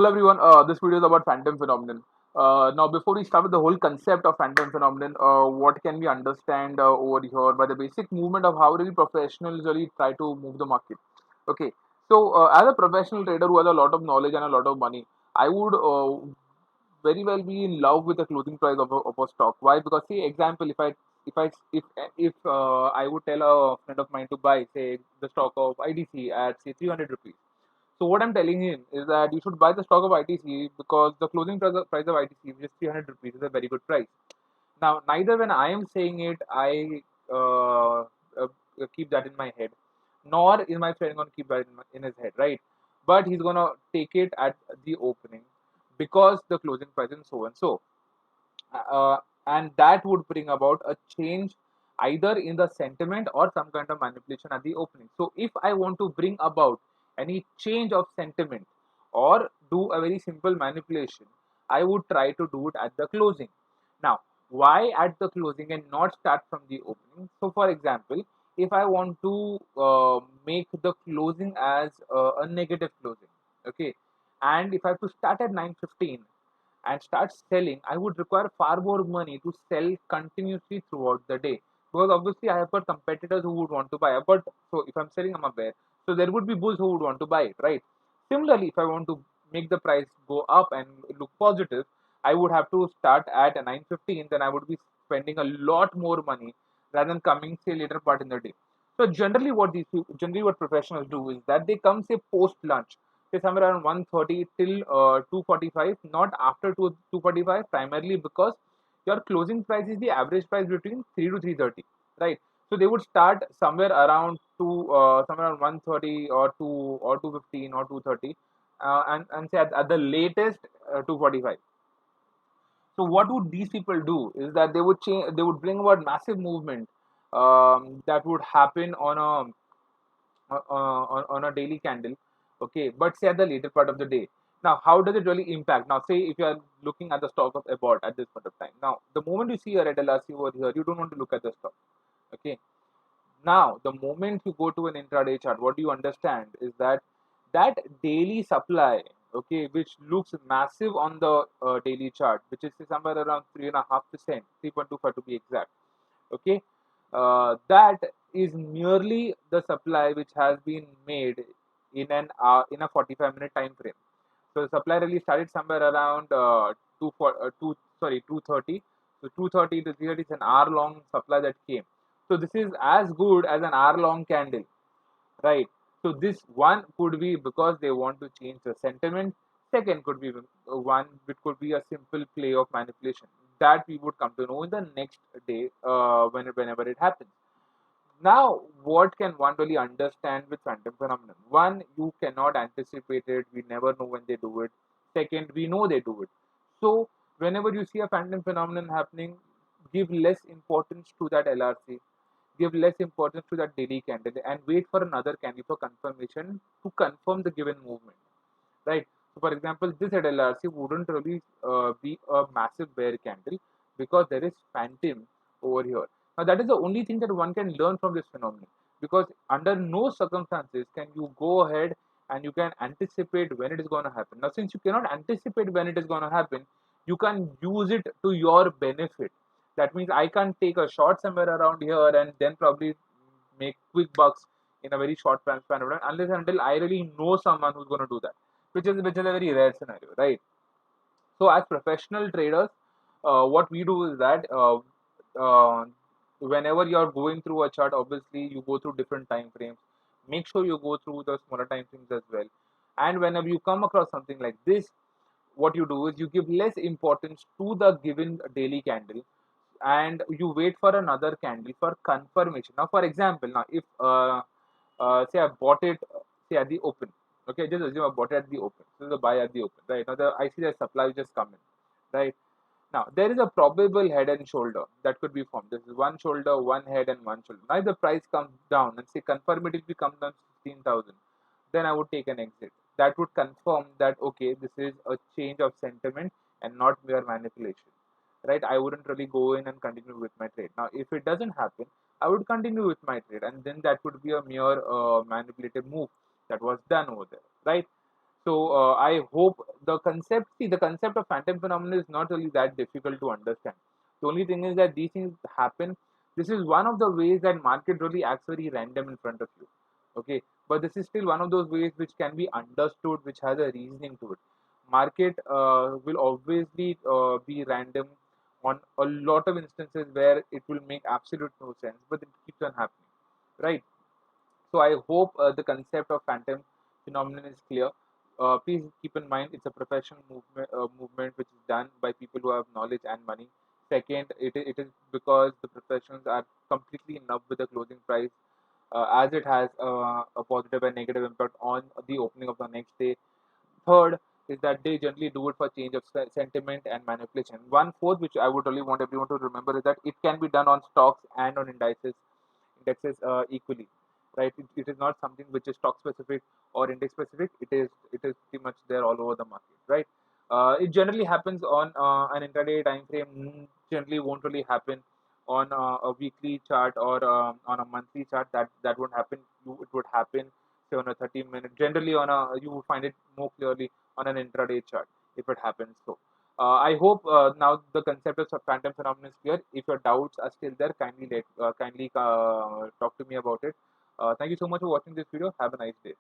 Hello everyone, this video is about phantom phenomenon. Now before we start with the whole concept of phantom phenomenon, what can we understand over here by the basic movement of how really professionals really try to move the market. Okay, so as a professional trader who has a lot of knowledge and a lot of money, I would very well be in love with the closing price of a stock. Why? Because see, example, if I would tell a friend of mine to buy say the stock of IDC at say 300 rupees, so what I'm telling him is that you should buy the stock of ITC because the closing price of ITC, which is 300 rupees, is a very good price. Now, neither when I am saying it, I keep that in my head, nor is my friend going to keep that in his head, right? But he's going to take it at the opening because the closing price is so and so. Uh, and that would bring about a change either in the sentiment or some kind of manipulation at the opening. So if I want to bring about any change of sentiment or do a very simple manipulation, I would try to do it at the closing. Now, why at the closing and not start from the opening? So, for example, if I want to make the closing as a negative closing, okay, and if I have to start at 9:15 and start selling, I would require far more money to sell continuously throughout the day. Because obviously I have got competitors who would want to buy. But so if I'm selling, I'm a bear. So there would be bulls who would want to buy it, right? Similarly, if I want to make the price go up and look positive, I would have to start at 9:15. Then I would be spending a lot more money rather than coming say later part in the day. So generally what professionals do is that they come say post lunch, say somewhere around 1:30 till 2:45, not after 2:45, primarily because your closing price is the average price between 3 to 3:30, right? So they would start somewhere around somewhere around 1:30 or 2 or 2:15 or 2:30, and say at the latest 2:45. So what would these people do is that they would bring about massive movement that would happen on a daily candle, okay, but say at the later part of the day. Now how does it really impact? Now say if you are looking at the stock of Abbott at this point of time, now the moment you see a red LRC over here, you don't want to look at the stock, okay. Now the moment you go to an intraday chart, what do you understand is that that daily supply, okay, which looks massive on the daily chart, which is somewhere around 3.5%, 3.25 to be exact, okay, that is nearly the supply which has been made in a 45-minute time frame. So the supply really started somewhere around 230. So 230 to 330 is an hour long supply that came. So this is as good as an hour long candle, right? So this one could be because they want to change the sentiment. Second could be one which could be a simple play of manipulation that we would come to know in the next day whenever it happens. Now, what can one really understand with phantom phenomenon? One, you cannot anticipate it. We never know when they do it. Second, we know they do it. So, whenever you see a phantom phenomenon happening, give less importance to that LRC, give less importance to that daily candle, and wait for another candle for confirmation to confirm the given movement, right? So, for example, this at LRC wouldn't really be a massive bear candle because there is phantom over here. Now, that is the only thing that one can learn from this phenomenon, because under no circumstances can you go ahead and you can anticipate when it is going to happen. Now, since you cannot anticipate when it is going to happen, you can use it to your benefit. That means I can take a short somewhere around here and then probably make quick bucks in a very short span of time, unless and until I really know someone who's going to do that, which is a very rare scenario, right? So as professional traders, what we do is that whenever you're going through a chart, obviously you go through different time frames. Make sure you go through the smaller time frames as well. And whenever you come across something like this, what you do is you give less importance to the given daily candle and you wait for another candle for confirmation. Now, for example, now if say I bought it say at the open, okay, just assume I bought it at the open. This is a buy at the open, right? Now I see the supply just come in, right? Now there is a probable head and shoulder that could be formed. This is one shoulder, one head, and one shoulder. Now if the price comes down and say confirmatively comes down to 15,000, then I would take an exit. That would confirm that okay, this is a change of sentiment and not mere manipulation, right? I wouldn't really go in and continue with my trade. Now, if it doesn't happen, I would continue with my trade, and then that would be a mere manipulative move that was done over there, right? So I hope the concept of phantom phenomenon is not really that difficult to understand. The only thing is that these things happen. This is one of the ways that market really acts very random in front of you. Okay, but this is still one of those ways which can be understood, which has a reasoning to it. Market will obviously be random on a lot of instances where it will make absolute no sense, but it keeps on happening, right? So I hope the concept of phantom phenomenon is clear. Please keep in mind it's a professional movement which is done by people who have knowledge and money. Second, it is because the professionals are completely in love with the closing price, as it has a positive and negative impact on the opening of the next day. Third is that they generally do it for change of sentiment and manipulation. One fourth, which I would really want everyone to remember, is that it can be done on stocks and on indexes equally, right? It is not something which is stock specific or index specific. It is pretty much there all over the market, right? It generally happens on an intraday time frame. Generally, won't really happen on a weekly chart or on a monthly chart. That won't happen. It would happen say on a 30-minute. Generally, on a you would find it more clearly on an intraday chart if it happens. So. I hope now the concept of phantom phenomenon is clear. If your doubts are still there, kindly talk to me about it. Thank you so much for watching this video. Have a nice day.